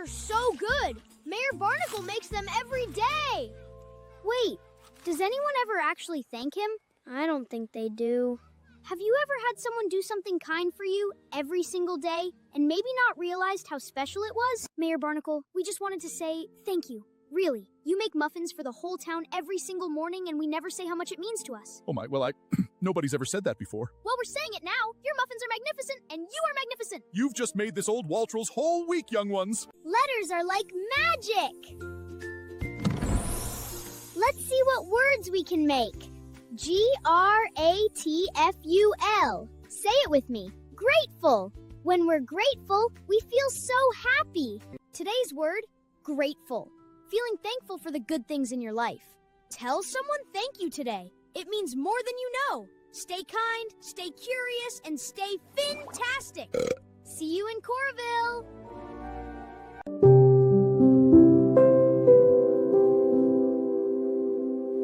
are so good. Mayor Barnacle makes them every day. Wait, does anyone ever actually thank him? I don't think they do. Have you ever had someone do something kind for you every single day and maybe not realized how special it was? Mayor Barnacle, we just wanted to say thank you. Really, you make muffins for the whole town every single morning and we never say how much it means to us. Oh my, well, nobody's ever said that before. Well, we're saying it now. Your muffins are magnificent and you are magnificent. You've just made this old Waltrell's whole week, young ones. Letters are like magic. Let's see what words we can make. Grateful. Say it with me. Grateful. When we're grateful, we feel so happy. Today's word, grateful. Feeling thankful for the good things in your life. Tell someone thank you today. It means more than you know. Stay kind, stay curious, and stay fantastic. See you in Coraville.